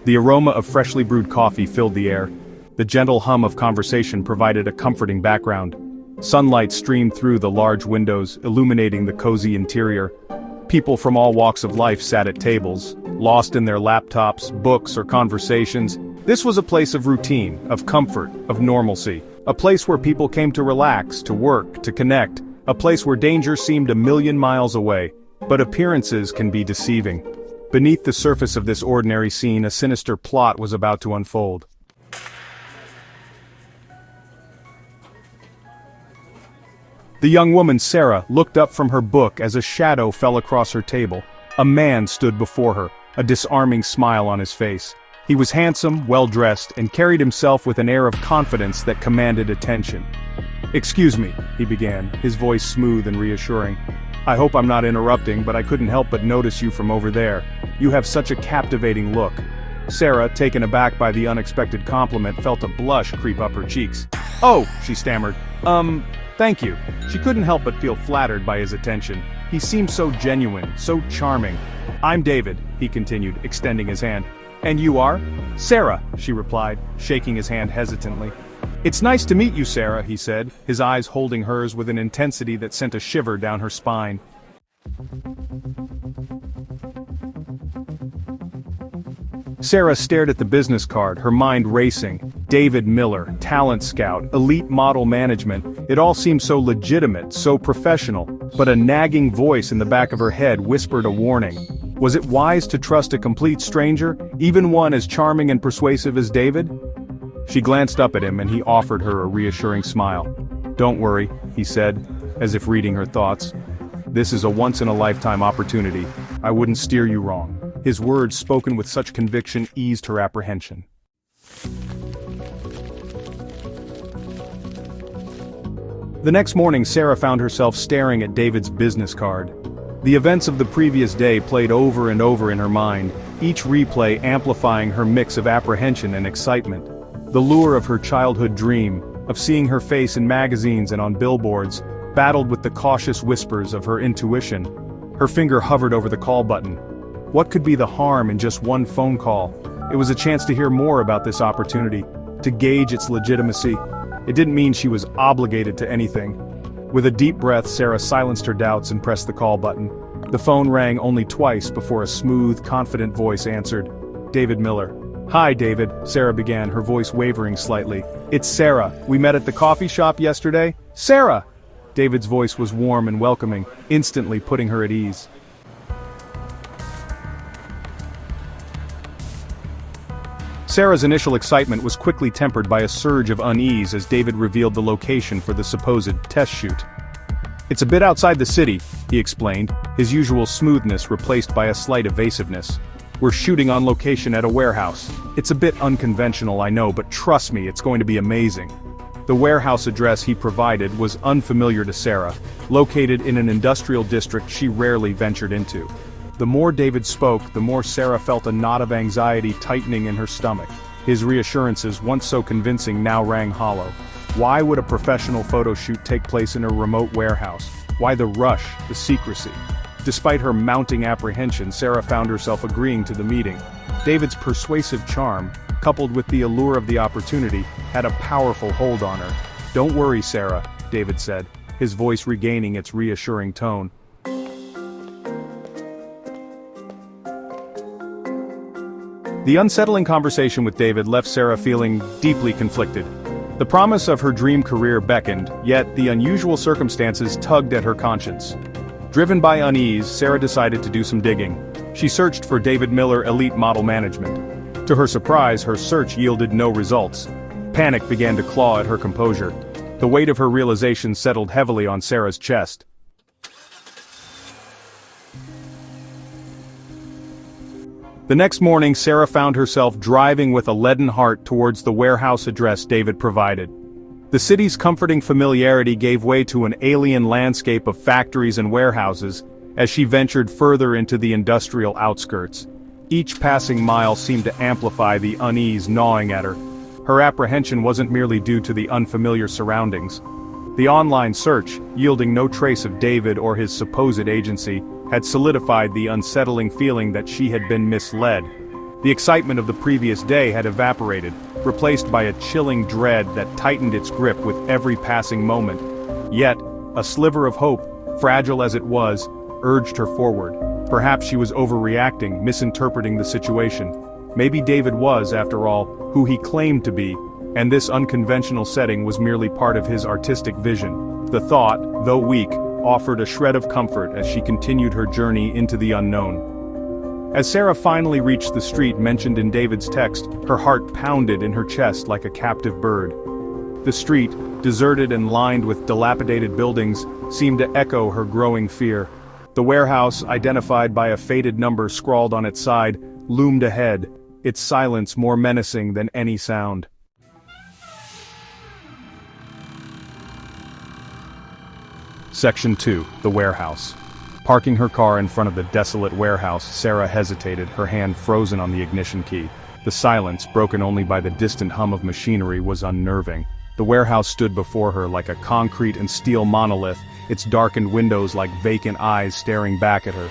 The aroma of freshly brewed coffee filled the air. The gentle hum of conversation provided a comforting background. Sunlight streamed through the large windows, illuminating the cozy interior. People from all walks of life sat at tables, lost in their laptops, books, or conversations. This was a place of routine, of comfort, of normalcy. A place where people came to relax, to work, to connect. A place where danger seemed a million miles away. But appearances can be deceiving. Beneath the surface of this ordinary scene, a sinister plot was about to unfold. The young woman, Sarah, looked up from her book as a shadow fell across her table. A man stood before her, a disarming smile on his face. He was handsome, well-dressed, and carried himself with an air of confidence that commanded attention. "Excuse me," he began, his voice smooth and reassuring. "I hope I'm not interrupting, but I couldn't help but notice you from over there. You have such a captivating look." Sarah, taken aback by the unexpected compliment, felt a blush creep up her cheeks. "Oh," she stammered, thank you." She couldn't help but feel flattered by his attention. He seemed so genuine, so charming. "I'm David," he continued, extending his hand. "And you are?" "Sarah," she replied, shaking his hand hesitantly. "It's nice to meet you, Sarah," he said, his eyes holding hers with an intensity that sent a shiver down her spine. Sarah stared at the business card, her mind racing. David Miller, talent scout, elite model management. It all seemed so legitimate, so professional, but a nagging voice in the back of her head whispered a warning. Was it wise to trust a complete stranger, even one as charming and persuasive as David? She glanced up at him and he offered her a reassuring smile. "Don't worry," he said, as if reading her thoughts. "This is a once-in-a-lifetime opportunity. I wouldn't steer you wrong." His words, spoken with such conviction, eased her apprehension. The next morning, Sarah found herself staring at David's business card. The events of the previous day played over and over in her mind, each replay amplifying her mix of apprehension and excitement. The lure of her childhood dream, of seeing her face in magazines and on billboards, battled with the cautious whispers of her intuition. Her finger hovered over the call button. What could be the harm in just one phone call? It was a chance to hear more about this opportunity, to gauge its legitimacy. It didn't mean she was obligated to anything. With a deep breath, Sarah silenced her doubts and pressed the call button. The phone rang only twice before a smooth, confident voice answered. David Miller. "Hi, David," Sarah began, her voice wavering slightly. "It's Sarah. We met at the coffee shop yesterday." "Sarah!" David's voice was warm and welcoming, instantly putting her at ease. Sarah's initial excitement was quickly tempered by a surge of unease as David revealed the location for the supposed test shoot. "It's a bit outside the city," he explained, his usual smoothness replaced by a slight evasiveness. "We're shooting on location at a warehouse. It's a bit unconventional, I know, but trust me, it's going to be amazing." The warehouse address he provided was unfamiliar to Sarah, located in an industrial district she rarely ventured into. The more David spoke, the more Sarah felt a knot of anxiety tightening in her stomach. His reassurances, once so convincing, now rang hollow. Why would a professional photo shoot take place in a remote warehouse? Why the rush, the secrecy? Despite her mounting apprehension, Sarah found herself agreeing to the meeting. David's persuasive charm, coupled with the allure of the opportunity, had a powerful hold on her. "Don't worry, Sarah," David said, his voice regaining its reassuring tone. The unsettling conversation with David left Sarah feeling deeply conflicted. The promise of her dream career beckoned, yet the unusual circumstances tugged at her conscience. Driven by unease, Sarah decided to do some digging. She searched for David Miller Elite Model Management. To her surprise, her search yielded no results. Panic began to claw at her composure. The weight of her realization settled heavily on Sarah's chest. The next morning, Sarah found herself driving with a leaden heart towards the warehouse address David provided. The city's comforting familiarity gave way to an alien landscape of factories and warehouses as she ventured further into the industrial outskirts. Each passing mile seemed to amplify the unease gnawing at her. Her apprehension wasn't merely due to the unfamiliar surroundings. The online search, yielding no trace of David or his supposed agency, had solidified the unsettling feeling that she had been misled. The excitement of the previous day had evaporated, replaced by a chilling dread that tightened its grip with every passing moment. Yet, a sliver of hope, fragile as it was, urged her forward. Perhaps she was overreacting, misinterpreting the situation. Maybe David was, after all, who he claimed to be, and this unconventional setting was merely part of his artistic vision. The thought, though weak, offered a shred of comfort as she continued her journey into the unknown. As Sarah finally reached the street mentioned in David's text, her heart pounded in her chest like a captive bird. The street, deserted and lined with dilapidated buildings, seemed to echo her growing fear. The warehouse, identified by a faded number scrawled on its side, loomed ahead, its silence more menacing than any sound. Section 2, the warehouse. Parking her car in front of the desolate warehouse, Sarah hesitated, her hand frozen on the ignition key. The silence, broken only by the distant hum of machinery, was unnerving. The warehouse stood before her like a concrete and steel monolith, its darkened windows like vacant eyes staring back at her.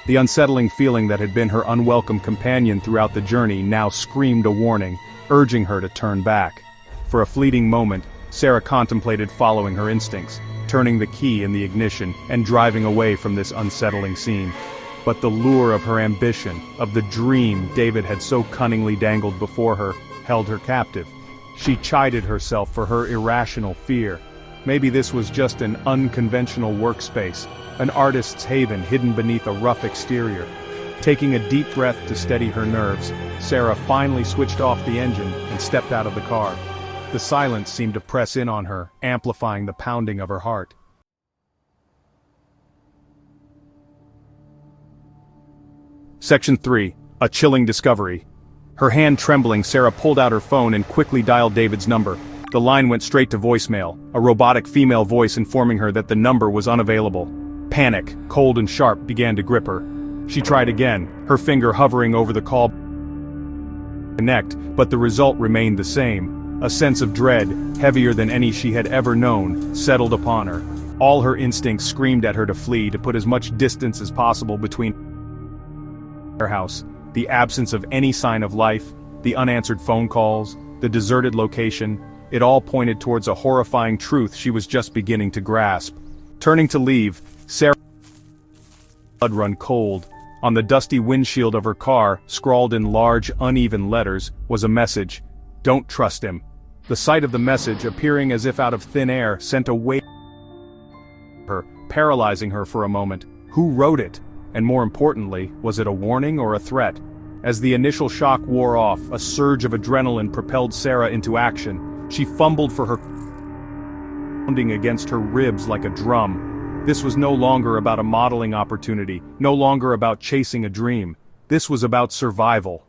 The unsettling feeling that had been her unwelcome companion throughout the journey now screamed a warning, urging her to turn back. For a fleeting moment, Sarah contemplated following her instincts, turning the key in the ignition and driving away from this unsettling scene. But the lure of her ambition, of the dream David had so cunningly dangled before her, held her captive. She chided herself for her irrational fear. Maybe this was just an unconventional workspace, an artist's haven hidden beneath a rough exterior. Taking a deep breath to steady her nerves, Sarah finally switched off the engine and stepped out of the car. The silence seemed to press in on her, amplifying the pounding of her heart. Section 3, a chilling discovery. Her hand trembling, Sarah pulled out her phone and quickly dialed David's number. The line went straight to voicemail, a robotic female voice informing her that the number was unavailable. Panic, cold and sharp, began to grip her. She tried again, her finger hovering over the call connect, but the result remained the same. A sense of dread, heavier than any she had ever known, settled upon her. All her instincts screamed at her to flee, to put as much distance as possible between her house. The absence of any sign of life, the unanswered phone calls, the deserted location, it all pointed towards a horrifying truth she was just beginning to grasp. Turning to leave, Sarah's blood run cold. On the dusty windshield of her car, scrawled in large, uneven letters, was a message: "Don't trust him." The sight of the message, appearing as if out of thin air, sent a wave her, paralyzing her for a moment. Who wrote it? And more importantly, was it a warning or a threat? As the initial shock wore off, a surge of adrenaline propelled Sarah into action. She fumbled for her, pounding against her ribs like a drum. This was no longer about a modeling opportunity, no longer about chasing a dream. This was about survival.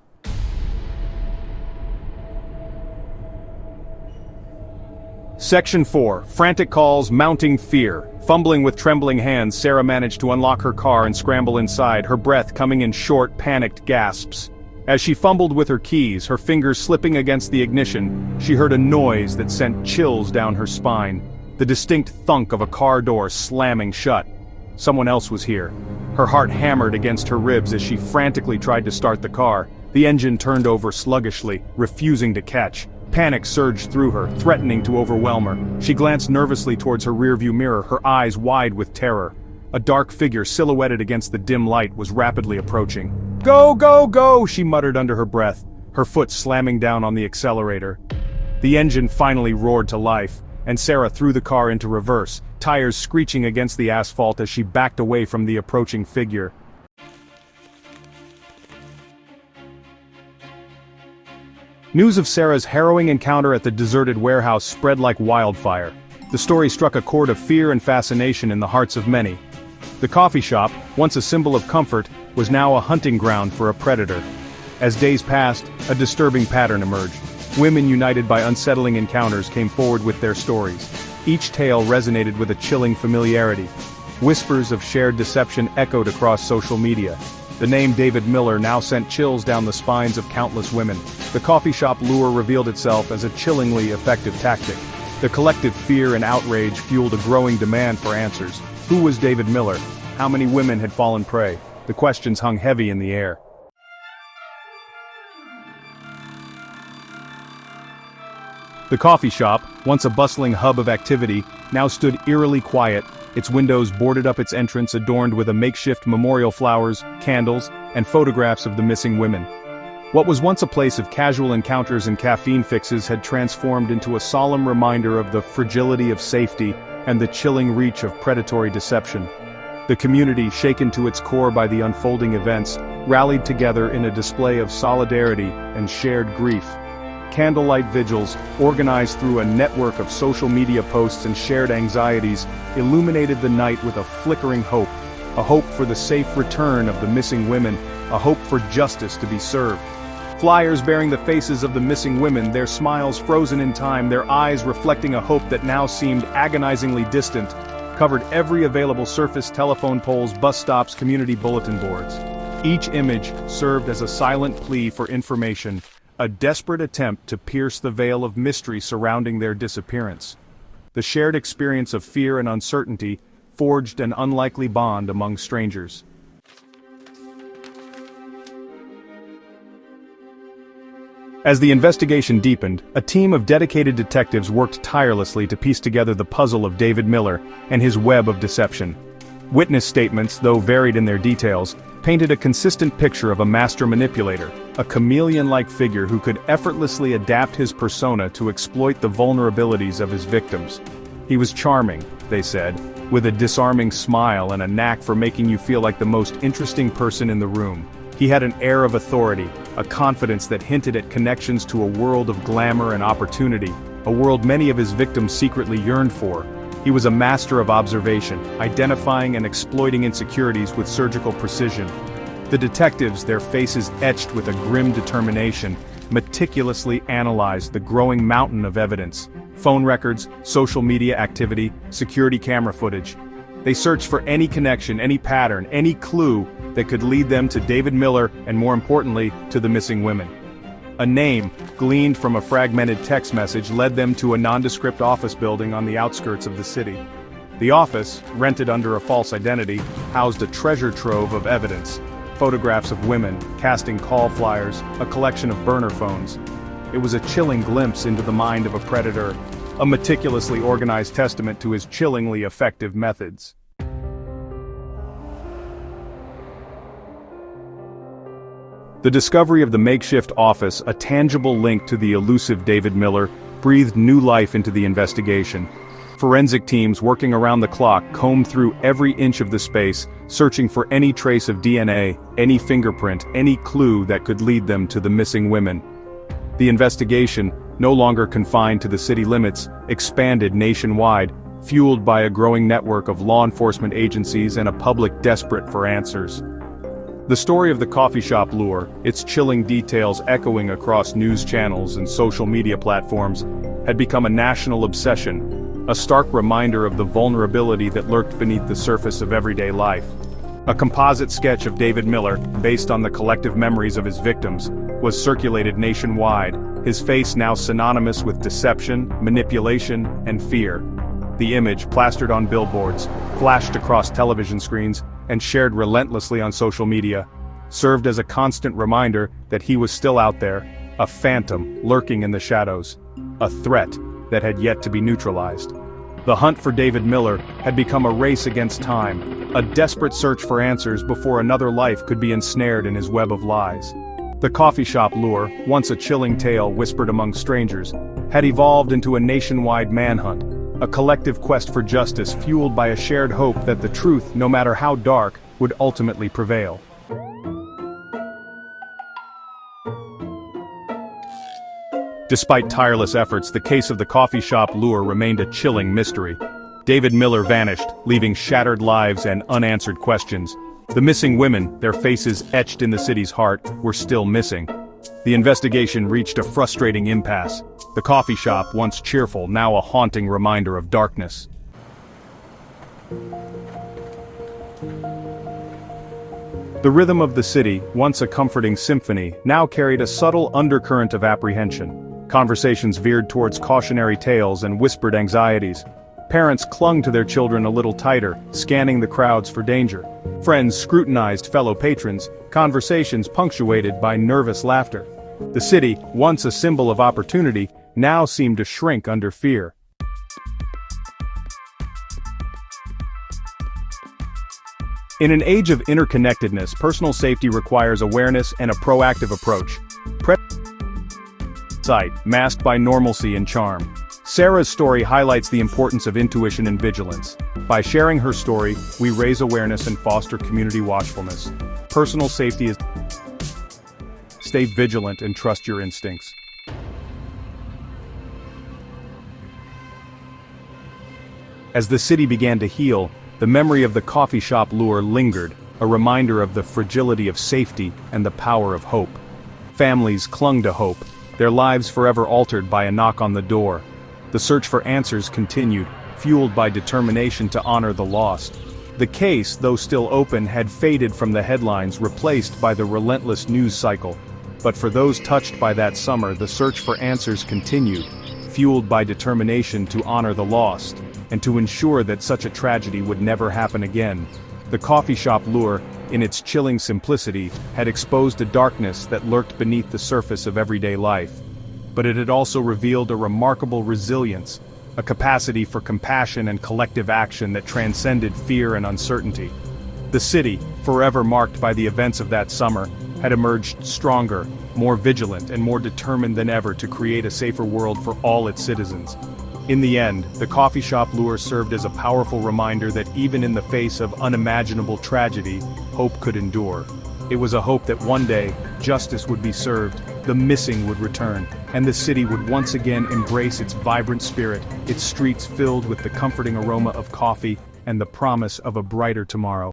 Section 4, frantic calls, mounting fear. Fumbling with trembling hands, Sarah managed to unlock her car and scramble inside, her breath coming in short, panicked gasps. As she fumbled with her keys, her fingers slipping against the ignition, she heard a noise that sent chills down her spine. The distinct thunk of a car door slamming shut. Someone else was here. Her heart hammered against her ribs as she frantically tried to start the car. The engine turned over sluggishly, refusing to catch. Panic surged through her, threatening to overwhelm her. She glanced nervously towards her rearview mirror, her eyes wide with terror. A dark figure silhouetted against the dim light was rapidly approaching. "Go, go, go!" she muttered under her breath, her foot slamming down on the accelerator. The engine finally roared to life, and Sarah threw the car into reverse, tires screeching against the asphalt as she backed away from the approaching figure. News of Sarah's harrowing encounter at the deserted warehouse spread like wildfire. The story struck a chord of fear and fascination in the hearts of many. The coffee shop, once a symbol of comfort, was now a hunting ground for a predator. As days passed, a disturbing pattern emerged. Women united by unsettling encounters came forward with their stories. Each tale resonated with a chilling familiarity. Whispers of shared deception echoed across social media. The name David Miller now sent chills down the spines of countless women. The coffee shop lure revealed itself as a chillingly effective tactic. The collective fear and outrage fueled a growing demand for answers. Who was David Miller? How many women had fallen prey? The questions hung heavy in the air. The coffee shop, once a bustling hub of activity, now stood eerily quiet, its windows boarded up, its entrance adorned with a makeshift memorial flowers, candles, and photographs of the missing women. What was once a place of casual encounters and caffeine fixes had transformed into a solemn reminder of the fragility of safety and the chilling reach of predatory deception. The community, shaken to its core by the unfolding events, rallied together in a display of solidarity and shared grief. Candlelight vigils, organized through a network of social media posts and shared anxieties, illuminated the night with a flickering hope, a hope for the safe return of the missing women, a hope for justice to be served. Flyers bearing the faces of the missing women, their smiles frozen in time, their eyes reflecting a hope that now seemed agonizingly distant, covered every available surface: telephone poles, bus stops, community bulletin boards. Each image served as a silent plea for information, a desperate attempt to pierce the veil of mystery surrounding their disappearance. The shared experience of fear and uncertainty forged an unlikely bond among strangers. As the investigation deepened, a team of dedicated detectives worked tirelessly to piece together the puzzle of David Miller and his web of deception. Witness statements, though varied in their details, painted a consistent picture of a master manipulator, a chameleon-like figure who could effortlessly adapt his persona to exploit the vulnerabilities of his victims. He was charming, they said, with a disarming smile and a knack for making you feel like the most interesting person in the room. He had an air of authority, a confidence that hinted at connections to a world of glamour and opportunity, a world many of his victims secretly yearned for. He was a master of observation, identifying and exploiting insecurities with surgical precision. The detectives, their faces etched with a grim determination, meticulously analyzed the growing mountain of evidence: phone records, social media activity, security camera footage. They searched for any connection, any pattern, any clue that could lead them to David Miller and, more importantly, to the missing women. A name, gleaned from a fragmented text message, led them to a nondescript office building on the outskirts of the city. The office, rented under a false identity, housed a treasure trove of evidence: photographs of women, casting call flyers, a collection of burner phones. It was a chilling glimpse into the mind of a predator, a meticulously organized testament to his chillingly effective methods. The discovery of the makeshift office, a tangible link to the elusive David Miller, breathed new life into the investigation. Forensic teams working around the clock combed through every inch of the space, searching for any trace of DNA, any fingerprint, any clue that could lead them to the missing women. The investigation, no longer confined to the city limits, expanded nationwide, fueled by a growing network of law enforcement agencies and a public desperate for answers. The story of the coffee shop lure, its chilling details echoing across news channels and social media platforms, had become a national obsession, a stark reminder of the vulnerability that lurked beneath the surface of everyday life. A composite sketch of David Miller, based on the collective memories of his victims, was circulated nationwide, his face now synonymous with deception, manipulation, and fear. The image, plastered on billboards, flashed across television screens, and shared relentlessly on social media, served as a constant reminder that he was still out there, a phantom lurking in the shadows, a threat that had yet to be neutralized. The hunt for David Miller had become a race against time, a desperate search for answers before another life could be ensnared in his web of lies. The coffee shop lure, once a chilling tale whispered among strangers, had evolved into a nationwide manhunt, a collective quest for justice fueled by a shared hope that the truth, no matter how dark, would ultimately prevail. Despite tireless efforts, the case of the coffee shop lure remained a chilling mystery. David Miller vanished, leaving shattered lives and unanswered questions. The missing women, their faces etched in the city's heart, were still missing. The investigation reached a frustrating impasse. The coffee shop, once cheerful, now a haunting reminder of darkness. The rhythm of the city, once a comforting symphony, now carried a subtle undercurrent of apprehension. Conversations veered towards cautionary tales and whispered anxieties. Parents clung to their children a little tighter, scanning the crowds for danger. Friends scrutinized fellow patrons, conversations punctuated by nervous laughter. The city, once a symbol of opportunity, now seemed to shrink under fear. In an age of interconnectedness, personal safety requires awareness and a proactive approach. Sight, masked by normalcy and charm. Sarah's story highlights the importance of intuition and vigilance. By sharing her story, we raise awareness and foster community watchfulness. Personal safety is... Stay vigilant and trust your instincts. As the city began to heal, the memory of the coffee shop lure lingered, a reminder of the fragility of safety and the power of hope. Families clung to hope, their lives forever altered by a knock on the door. The search for answers continued, fueled by determination to honor the lost. The case, though still open, had faded from the headlines, replaced by the relentless news cycle. But for those touched by that summer, the search for answers continued, fueled by determination to honor the lost, and to ensure that such a tragedy would never happen again. The coffee shop lure, in its chilling simplicity, had exposed a darkness that lurked beneath the surface of everyday life. But it had also revealed a remarkable resilience, a capacity for compassion and collective action that transcended fear and uncertainty. The city, forever marked by the events of that summer, had emerged stronger, more vigilant, and more determined than ever to create a safer world for all its citizens. In the end, the coffee shop lure served as a powerful reminder that even in the face of unimaginable tragedy, hope could endure. It was a hope that one day, justice would be served, the missing would return, and the city would once again embrace its vibrant spirit, its streets filled with the comforting aroma of coffee and the promise of a brighter tomorrow.